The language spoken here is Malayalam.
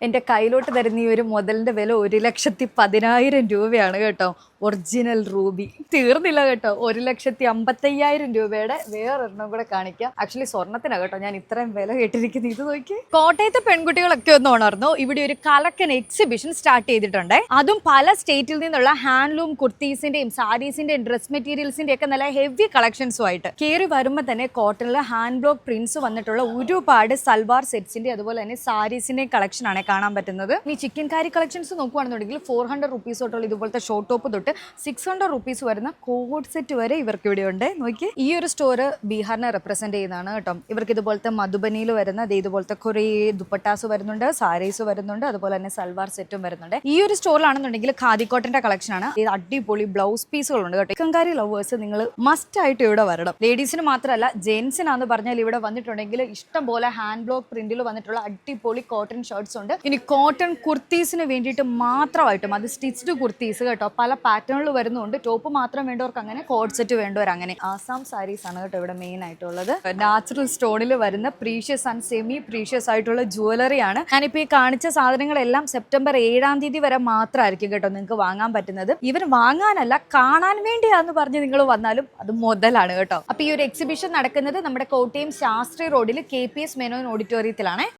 എൻ്റെ കയ്യിലോട്ട് തരുന്ന ഈ ഒരു മുതലിൻ്റെ വില 1,10,10,000 രൂപയാണ് കേട്ടോ. ഒറിജിനൽ റൂബി തീർന്നില്ല കേട്ടോ. 1,55,000 രൂപയുടെ വേറൊരെണ്ണം കൂടെ കാണിക്കാം. ആക്ച്വലി സ്വർണ്ണത്തിനാണ് കേട്ടോ ഞാൻ ഇത്രയും വില കേട്ടിരിക്കുന്നത്. ഇത് നോക്കി. കോട്ടയത്തെ പെൺകുട്ടികളൊക്കെ ഒന്ന് ഉണർന്നു. ഇവിടെ ഒരു കലക്കൻ എക്സിബിഷൻ സ്റ്റാർട്ട് ചെയ്തിട്ടുണ്ട്. അതും പല സ്റ്റേറ്റിൽ നിന്നുള്ള ഹാൻഡ്ലൂം കുർത്തീസിന്റെയും സാരീസിന്റെയും ഡ്രസ് മെറ്റീരിയൽസിന്റെ ഒക്കെ നല്ല ഹെവി കളക്ഷൻസും ആയിട്ട് കയറി വരുമ്പോൾ തന്നെ കോട്ടണിലെ ഹാൻഡ് ബ്ലോക്ക് പ്രിന്റ്സ് വന്നിട്ടുള്ള ഒരുപാട് സൽവാർ സെറ്റ്സിന്റെ അതുപോലെ തന്നെ സാരീസിന്റെയും കളക്ഷൻ ആണ് കാണാൻ പറ്റുന്നത്. ഈ ചിക്കൻ കാരി കളക്ഷൻസ് നോക്കുകയാണെന്നുണ്ടെങ്കിൽ 400 റുപ്പീസ് തൊട്ടുള്ള ഇതുപോലത്തെ ഷോർട്ട് ടോപ്പ് തൊട്ട് 600 റുപ്പീസ് വരുന്ന കോഡ് സെറ്റ് വരെ ഇവർക്ക് ഇവിടെ ഉണ്ട്. നോക്കി, ഈ ഒരു സ്റ്റോർ ബീഹാറിനെ റെപ്രസെന്റ് ചെയ്യുന്നതാണ് കേട്ടോ. ഇവർക്ക് ഇതുപോലത്തെ മധുബനിയിൽ വരുന്ന ഇതുപോലത്തെ കുറേ ദുപ്പട്ടാസ് വരുന്നുണ്ട്, സാരീസ് വരുന്നുണ്ട്, അതുപോലെ തന്നെ സൽവാർ സെറ്റും വരുന്നുണ്ട്. ഈ ഒരു സ്റ്റോറിലാണെന്നുണ്ടെങ്കിൽ ഖാദി കോട്ടന്റെ കളക്ഷൻ ആണ്. ഇത് അടിപൊളി ബ്ലൗസ് പീസുകളുണ്ട് കേട്ടോ. ചിക്കൻ കാരി ലവേഴ്സ് നിങ്ങൾ മസ്റ്റ് ആയിട്ട് ഇവിടെ വരണം. ലേഡീസിന് മാത്രമല്ല ജെന്റ്സിനാന്ന് പറഞ്ഞാൽ ഇവിടെ വന്നിട്ടുണ്ടെങ്കിൽ ഇഷ്ടം പോലെ ഹാൻഡ് ബ്ലോക്ക് പ്രിന്റിൽ വന്നിട്ടുള്ള അടിപൊളി കോട്ടൺ ഷർട്ട്സ് ഉണ്ട്. ഇനി കോട്ടൺ കുർത്തീസിന് വേണ്ടിയിട്ട് മാത്രമായിട്ടും അത് സ്റ്റിച്ച്ഡ് കുർത്തീസ് കേട്ടോ പല പാറ്റേണിൽ വരുന്നുണ്ട്. ടോപ്പ് മാത്രം വേണ്ടവർക്ക് അങ്ങനെ, കോഡ് സെറ്റ് വേണ്ടവർ അങ്ങനെ. ആസാം സാരീസ് ആണ് കേട്ടോ ഇവിടെ മെയിൻ ആയിട്ടുള്ളത്. നാച്ചുറൽ സ്റ്റോണിൽ വരുന്ന പ്രീഷ്യസ് ആൻഡ് സെമി പ്രീഷ്യസ് ആയിട്ടുള്ള ജുവലറി ആണ്. ഞാനിപ്പോൾ ഈ കാണിച്ച സാധനങ്ങളെല്ലാം സെപ്റ്റംബർ 7-ാം തീയതി വരെ മാത്രമായിരിക്കും കേട്ടോ നിങ്ങൾക്ക് വാങ്ങാൻ പറ്റുന്നത്. ഇവർ വാങ്ങാനല്ല കാണാൻ വേണ്ടിയാന്ന് പറഞ്ഞ് നിങ്ങൾ വന്നാലും അത് മുതലാണ് കേട്ടോ. അപ്പൊ ഈ ഒരു എക്സിബിഷൻ നടക്കുന്നത് നമ്മുടെ കോട്ടയം ശാസ്ത്രി റോഡിൽ KPS മേനോൻ ഓഡിറ്റോറിയത്തിലാണ്.